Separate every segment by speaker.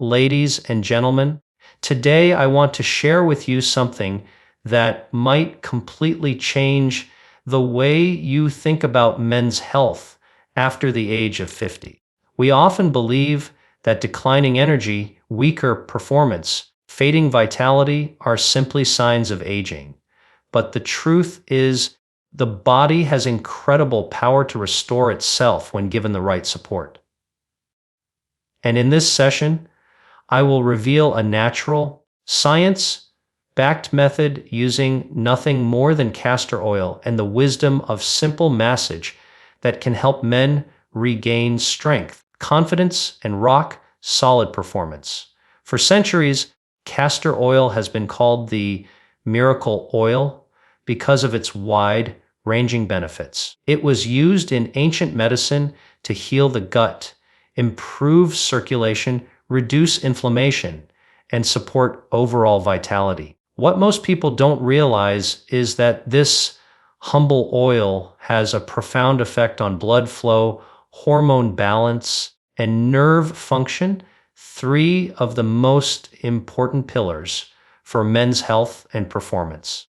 Speaker 1: Ladies and gentlemen, today I want to share with you something that might completely change the way you think about men's health after the age of 50. We often believe that declining energy, weaker performance, fading vitality are simply signs of aging. But the truth is, the body has incredible power to restore itself when given the right support. And in this session, I will reveal a natural, science-backed method using nothing more than castor oil and the wisdom of simple massage that can help men regain strength, confidence, and rock-solid performance. For centuries, castor oil has been called the miracle oil because of its wide-ranging benefits. It was used in ancient medicine to heal the gut, improve circulation, reduce inflammation, and support overall vitality. What most people don't realize is that this humble oil has a profound effect on blood flow, hormone balance, and nerve function, three of the most important pillars for men's health and performance.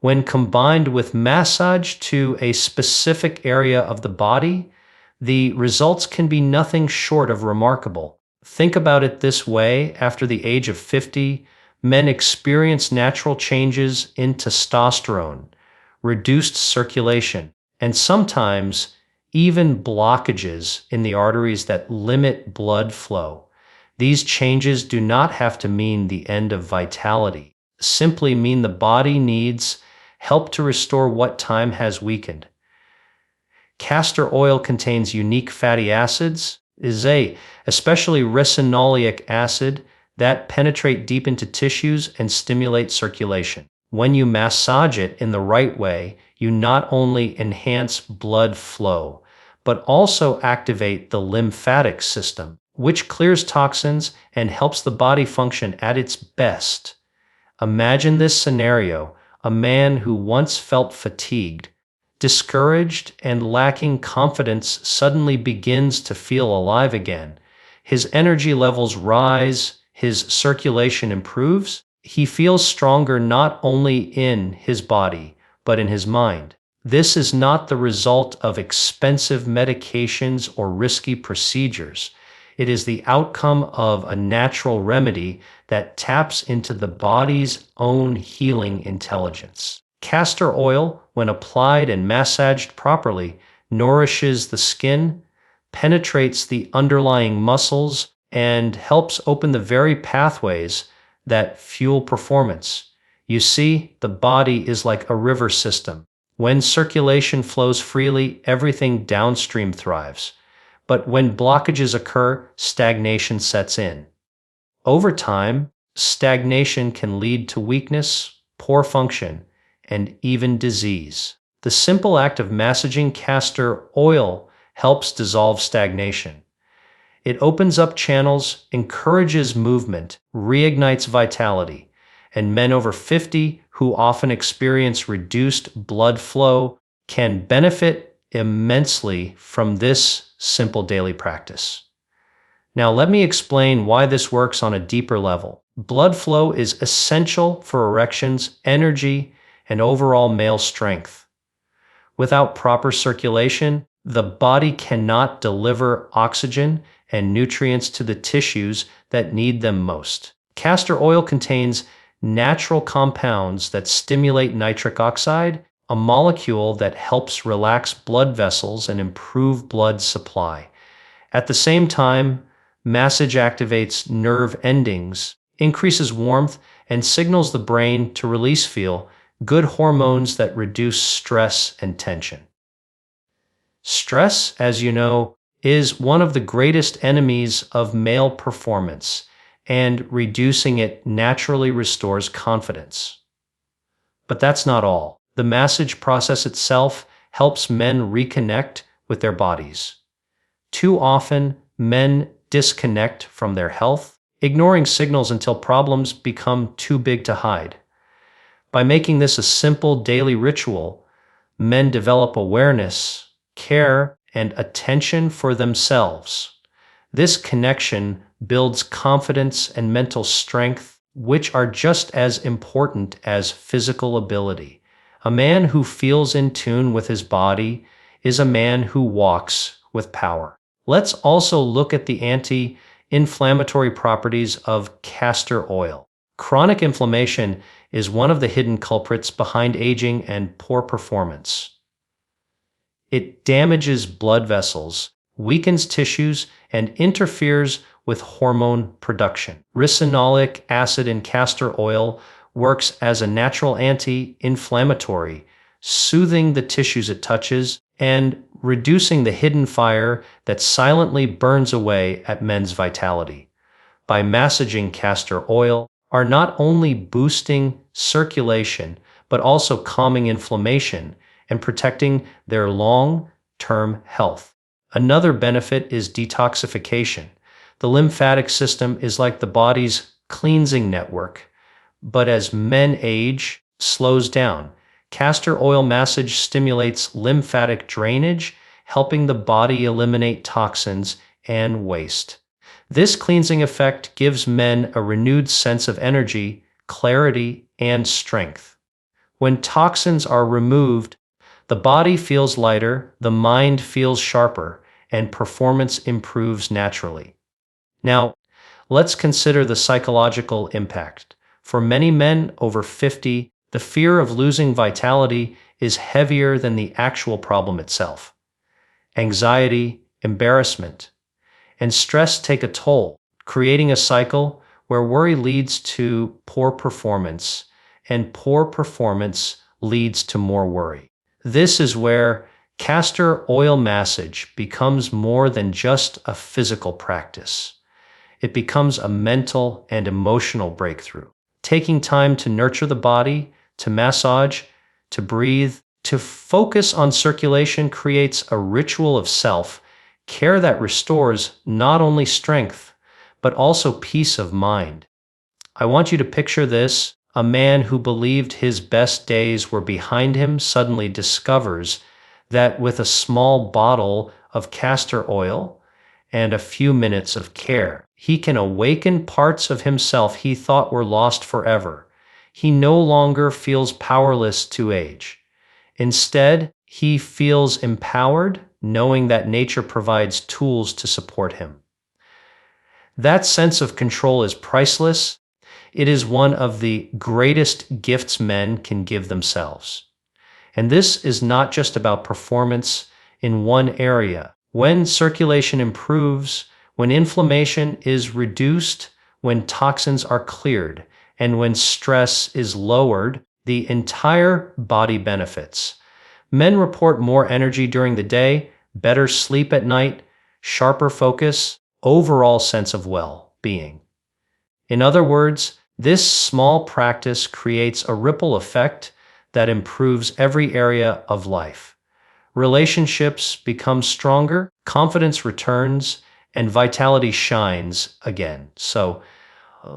Speaker 1: When combined with massage to a specific area of the body, the results can be nothing short of remarkable. Think about it this way: after the age of 50, men experience natural changes in testosterone, reduced circulation, and sometimes even blockages in the arteries that limit blood flow. These changes do not have to mean the end of vitality, simply mean the body needs help to restore what time has weakened. Castor oil contains unique fatty acids, especially ricinoleic acid, that penetrate deep into tissues and stimulate circulation. When you massage it in the right way, you not only enhance blood flow, but also activate the lymphatic system, which clears toxins and helps the body function at its best. Imagine this scenario: a man who once felt fatigued, discouraged, and lacking confidence suddenly begins to feel alive again. His energy levels rise, his circulation improves, he feels stronger not only in his body, but in his mind. This is not the result of expensive medications or risky procedures. It is the outcome of a natural remedy that taps into the body's own healing intelligence. Castor oil, when applied and massaged properly, nourishes the skin, penetrates the underlying muscles, and helps open the very pathways that fuel performance. You see, the body is like a river system. When circulation flows freely, everything downstream thrives. But when blockages occur, stagnation sets in. Over time, stagnation can lead to weakness, poor function, and even disease. The simple act of massaging castor oil helps dissolve stagnation. It opens up channels, encourages movement, reignites vitality, and men over 50 who often experience reduced blood flow can benefit immensely from this simple daily practice. Now, let me explain why this works on a deeper level. Blood flow is essential for erections, energy, and overall male strength. Without proper circulation, the body cannot deliver oxygen and nutrients to the tissues that need them most. Castor oil contains natural compounds that stimulate nitric oxide, a molecule that helps relax blood vessels and improve blood supply. At the same time, massage activates nerve endings, increases warmth, and signals the brain to release good hormones that reduce stress and tension. Stress, as you know, is one of the greatest enemies of male performance, and reducing it naturally restores confidence. But that's not all. The massage process itself helps men reconnect with their bodies. Too often, men disconnect from their health, ignoring signals until problems become too big to hide. By making this a simple daily ritual, men develop awareness, care, and attention for themselves. This connection builds confidence and mental strength, which are just as important as physical ability. A man who feels in tune with his body is a man who walks with power. Let's also look at the anti-inflammatory properties of castor oil. Chronic inflammation is one of the hidden culprits behind aging and poor performance. It damages blood vessels, weakens tissues, and interferes with hormone production. Ricinoleic acid in castor oil works as a natural anti-inflammatory, soothing the tissues it touches and reducing the hidden fire that silently burns away at men's vitality. By massaging castor oil are not only boosting circulation, but also calming inflammation and protecting their long-term health. Another benefit is detoxification. The lymphatic system is like the body's cleansing network, but as men age, slows down. Castor oil massage stimulates lymphatic drainage, helping the body eliminate toxins and waste. This cleansing effect gives men a renewed sense of energy, clarity, and strength. When toxins are removed, the body feels lighter, the mind feels sharper, and performance improves naturally. Now, let's consider the psychological impact. For many men over 50, the fear of losing vitality is heavier than the actual problem itself. Anxiety, embarrassment, and stress take a toll, creating a cycle where worry leads to poor performance, and poor performance leads to more worry. This is where castor oil massage becomes more than just a physical practice. It becomes a mental and emotional breakthrough. Taking time to nurture the body, to massage, to breathe, to focus on circulation creates a ritual of self-care that restores not only strength, but also peace of mind. I want you to picture this. A man who believed his best days were behind him suddenly discovers that with a small bottle of castor oil and a few minutes of care, he can awaken parts of himself he thought were lost forever. He no longer feels powerless to age. Instead, he feels empowered, knowing that nature provides tools to support him. That sense of control is priceless. It is one of the greatest gifts men can give themselves. And this is not just about performance in one area. When circulation improves, when inflammation is reduced, when toxins are cleared, and when stress is lowered, the entire body benefits. Men report more energy during the day, better sleep at night, sharper focus, overall sense of well-being. In other words, this small practice creates a ripple effect that improves every area of life. Relationships become stronger, confidence returns, and vitality shines again. So,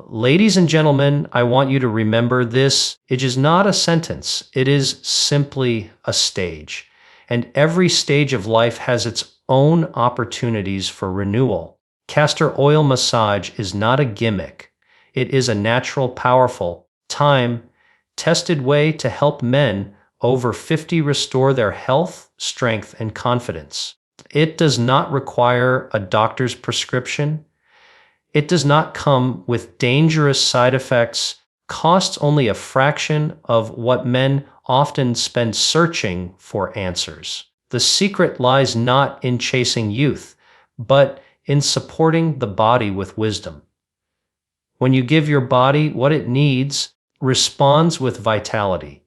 Speaker 1: ladies and gentlemen, I want you to remember this. It is not a sentence. It is simply a stage. And every stage of life has its own opportunities for renewal. Castor oil massage is not a gimmick. It is a natural, powerful, time-tested way to help men over 50 restore their health, strength, and confidence. It does not require a doctor's prescription. It does not come with dangerous side effects, costs only a fraction of what men often spend searching for answers. The secret lies not in chasing youth, but in supporting the body with wisdom. When you give your body what it needs, responds with vitality.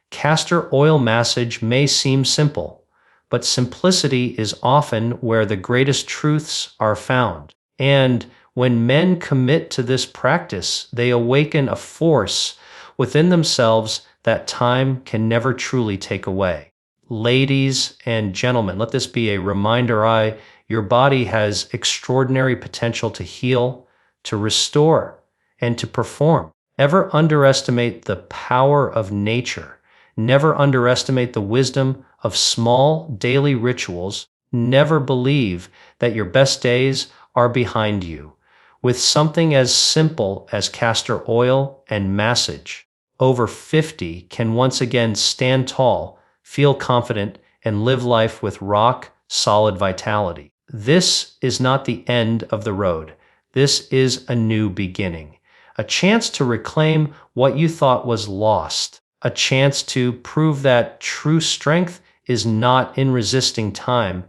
Speaker 1: Castor oil massage may seem simple, but simplicity is often where the greatest truths are found. And when men commit to this practice, they awaken a force within themselves that time can never truly take away. Ladies and gentlemen, let this be a reminder. Your body has extraordinary potential to heal, to restore, and to perform. Never underestimate the power of nature. Never underestimate the wisdom of small daily rituals. Never believe that your best days are behind you. with something as simple as castor oil and massage. Over 50 can once again stand tall, feel confident, and live life with rock solid vitality. This is not the end of the road. This is a new beginning, a chance to reclaim what you thought was lost, a chance to prove that true strength is not in resisting time,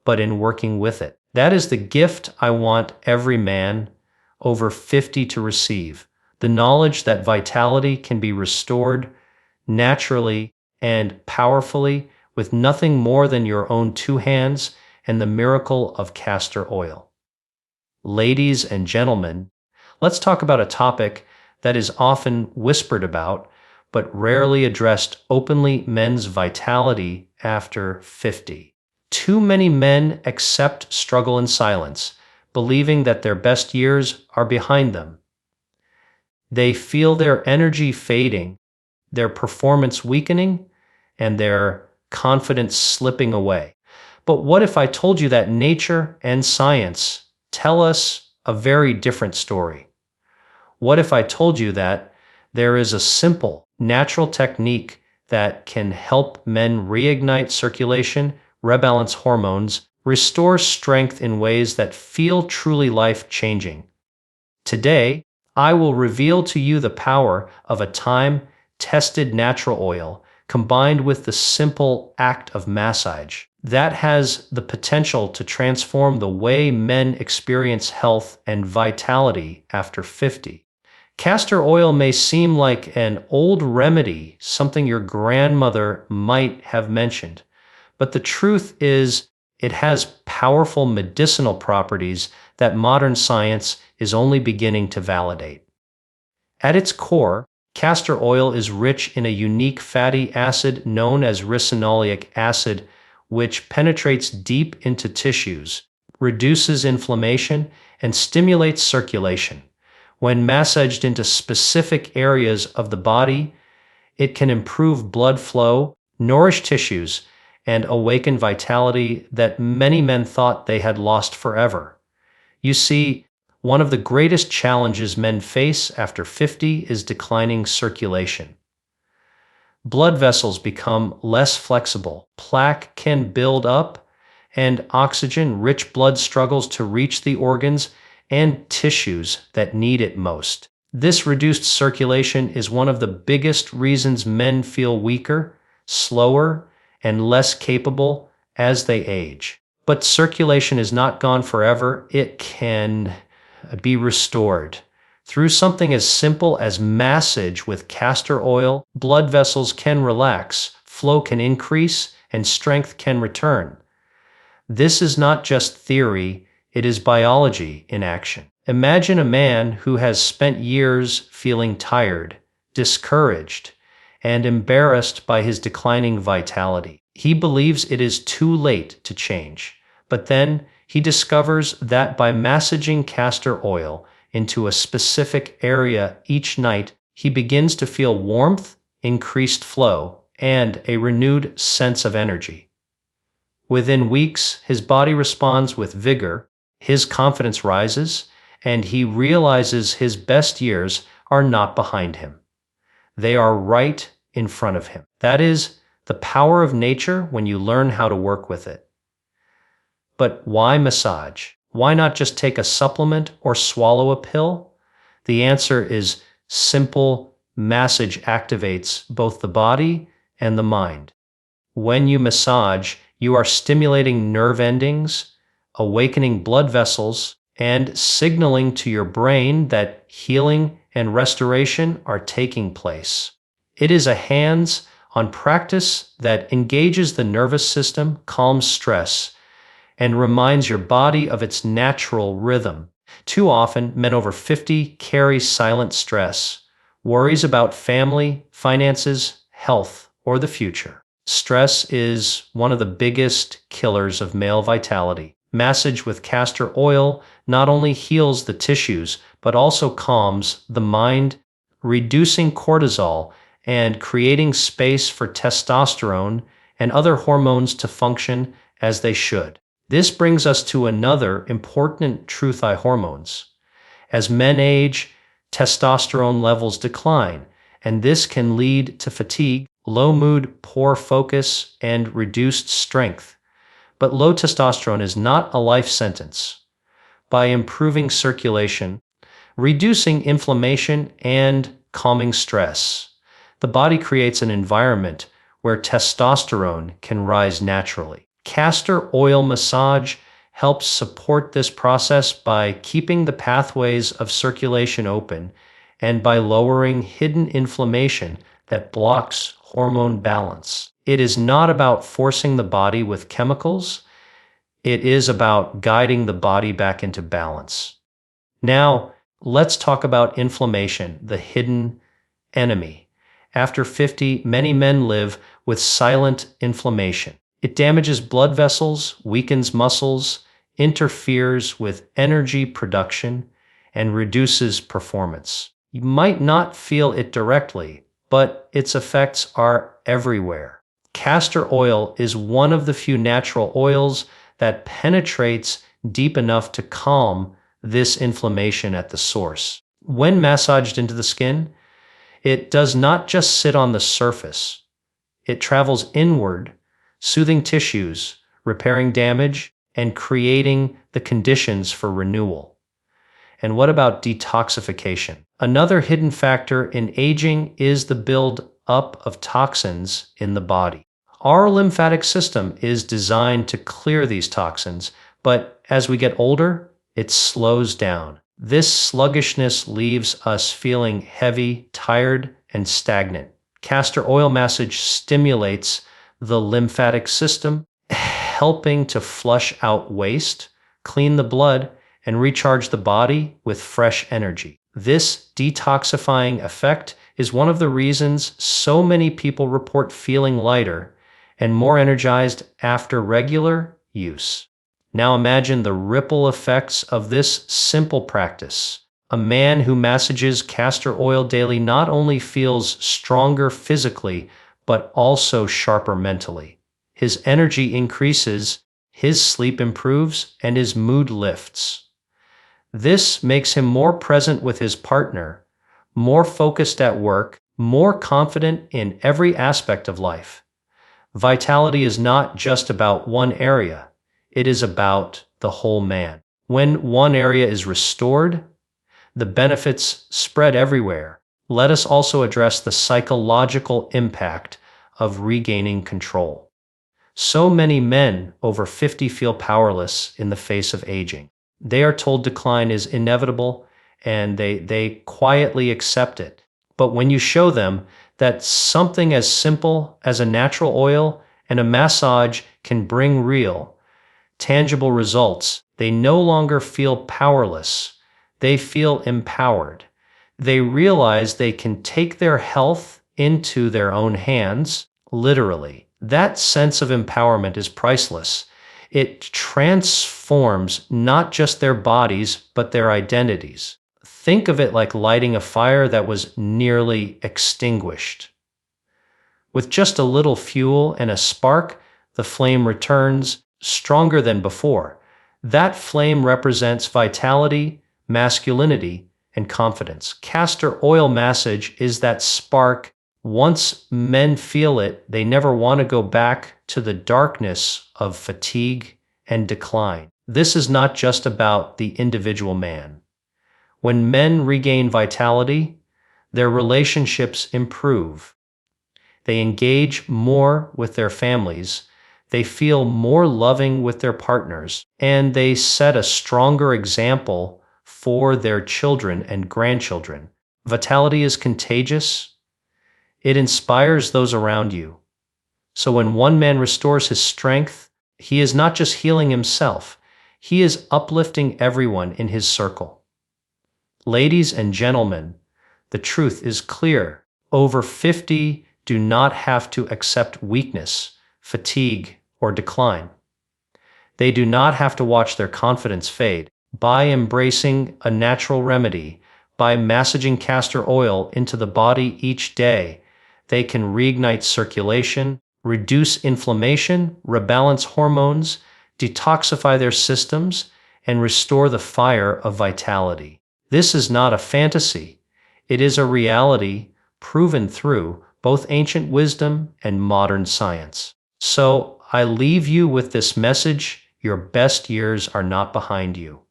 Speaker 1: but in working with it. That is the gift I want every man over 50 to receive, the knowledge that vitality can be restored naturally and powerfully with nothing more than your own two hands and the miracle of castor oil. Ladies and gentlemen, let's talk about a topic that is often whispered about but rarely addressed openly: men's vitality after 50. Too many men accept struggle in silence, believing that their best years are behind them. They feel their energy fading, their performance weakening, and their confidence slipping away. But what if I told you that nature and science tell us a very different story? What if I told you that there is a simple, natural technique that can help men reignite circulation, rebalance hormones, restore strength in ways that feel truly life-changing? Today, I will reveal to you the power of a time-tested natural oil combined with the simple act of massage that has the potential to transform the way men experience health and vitality after 50. Castor oil may seem like an old remedy, something your grandmother might have mentioned, but the truth is it has powerful medicinal properties that modern science is only beginning to validate. At its core, castor oil is rich in a unique fatty acid known as ricinoleic acid, which penetrates deep into tissues, reduces inflammation, and stimulates circulation. When massaged into specific areas of the body, it can improve blood flow, nourish tissues, and awaken vitality that many men thought they had lost forever. You see, one of the greatest challenges men face after 50 is declining circulation. Blood vessels become less flexible, plaque can build up, and oxygen-rich blood struggles to reach the organs and tissues that need it most. This reduced circulation is one of the biggest reasons men feel weaker, slower, and less capable as they age. But circulation is not gone forever. It can be restored. Through something as simple as massage with castor oil, blood vessels can relax, flow can increase, and strength can return. This is not just theory, it is biology in action. Imagine a man who has spent years feeling tired, discouraged, and embarrassed by his declining vitality. He believes it is too late to change, but then he discovers that by massaging castor oil into a specific area each night, he begins to feel warmth, increased flow, and a renewed sense of energy. Within weeks, his body responds with vigor, his confidence rises, and he realizes his best years are not behind him. They are right in front of him. That is the power of nature when you learn how to work with it. But why massage? Why not just take a supplement or swallow a pill? The answer is simple: massage activates both the body and the mind. When you massage, you are stimulating nerve endings, awakening blood vessels, and signaling to your brain that healing and restoration are taking place. It is a hands-on practice that engages the nervous system, calms stress, and reminds your body of its natural rhythm. Too often, men over 50 carry silent stress, worries about family, finances, health, or the future. Stress is one of the biggest killers of male vitality. Massage with castor oil not only heals the tissues, but also calms the mind, reducing cortisol and creating space for testosterone and other hormones to function as they should. This brings us to another important truth: hormones. As men age, testosterone levels decline, and this can lead to fatigue, low mood, poor focus, and reduced strength. But low testosterone is not a life sentence. By improving circulation, reducing inflammation, and calming stress, the body creates an environment where testosterone can rise naturally. Castor oil massage helps support this process by keeping the pathways of circulation open and by lowering hidden inflammation that blocks hormone balance. It is not about forcing the body with chemicals, it is about guiding the body back into balance. Now, let's talk about inflammation, the hidden enemy. After 50, many men live with silent inflammation. It damages blood vessels, weakens muscles, interferes with energy production, and reduces performance. You might not feel it directly, but its effects are everywhere. Castor oil is one of the few natural oils that penetrates deep enough to calm this inflammation at the source. When massaged into the skin, it does not just sit on the surface. It travels inward, soothing tissues, repairing damage, and creating the conditions for renewal. And what about detoxification? Another hidden factor in aging is the build-up of toxins in the body. Our lymphatic system is designed to clear these toxins, but as we get older, it slows down. This sluggishness leaves us feeling heavy, tired, and stagnant. Castor oil massage stimulates the lymphatic system, helping to flush out waste, clean the blood, and recharge the body with fresh energy. This detoxifying effect is one of the reasons so many people report feeling lighter and more energized after regular use. Now imagine the ripple effects of this simple practice. A man who massages castor oil daily not only feels stronger physically, but also sharper mentally. His energy increases, his sleep improves, and his mood lifts. This makes him more present with his partner, more focused at work, more confident in every aspect of life. Vitality is not just about one area, it is about the whole man. When one area is restored, the benefits spread everywhere. Let us also address the psychological impact of regaining control. So many men over 50 feel powerless in the face of aging. They are told decline is inevitable and they quietly accept it. But when you show them that something as simple as a natural oil and a massage can bring real, tangible results, they no longer feel powerless. They feel empowered. They realize they can take their health into their own hands, literally. That sense of empowerment is priceless. It transforms not just their bodies, but their identities. Think of it like lighting a fire that was nearly extinguished. With just a little fuel and a spark, the flame returns stronger than before. That flame represents vitality, masculinity, and confidence. Castor oil massage is that spark. Once men feel it, they never want to go back to the darkness of fatigue and decline. This is not just about the individual man. When men regain vitality, their relationships improve. They engage more with their families, they feel more loving with their partners, and they set a stronger example for their children and grandchildren. Vitality is contagious. It inspires those around you. So when one man restores his strength, he is not just healing himself, he is uplifting everyone in his circle. Ladies and gentlemen, the truth is clear. Over 50 do not have to accept weakness, fatigue, or decline. They do not have to watch their confidence fade. By embracing a natural remedy, by massaging castor oil into the body each day, they can reignite circulation, reduce inflammation, rebalance hormones, detoxify their systems, and restore the fire of vitality. This is not a fantasy. It is a reality proven through both ancient wisdom and modern science. So I leave you with this message: your best years are not behind you.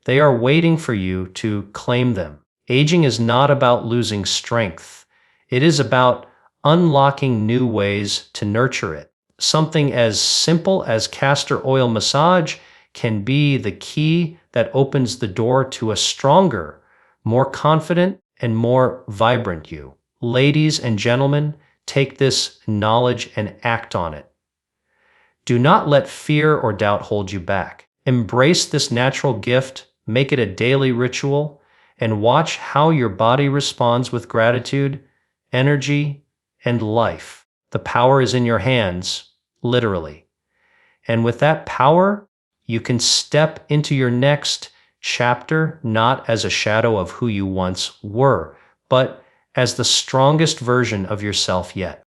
Speaker 1: They are waiting for you to claim them. Aging is not about losing strength. It is about unlocking new ways to nurture it. Something as simple as castor oil massage can be the key that opens the door to a stronger, more confident, and more vibrant you. Ladies and gentlemen, take this knowledge and act on it. Do not let fear or doubt hold you back. Embrace this natural gift, make it a daily ritual, and watch how your body responds with gratitude, energy, and life. The power is in your hands, literally. And with that power, you can step into your next chapter not as a shadow of who you once were, but as the strongest version of yourself yet.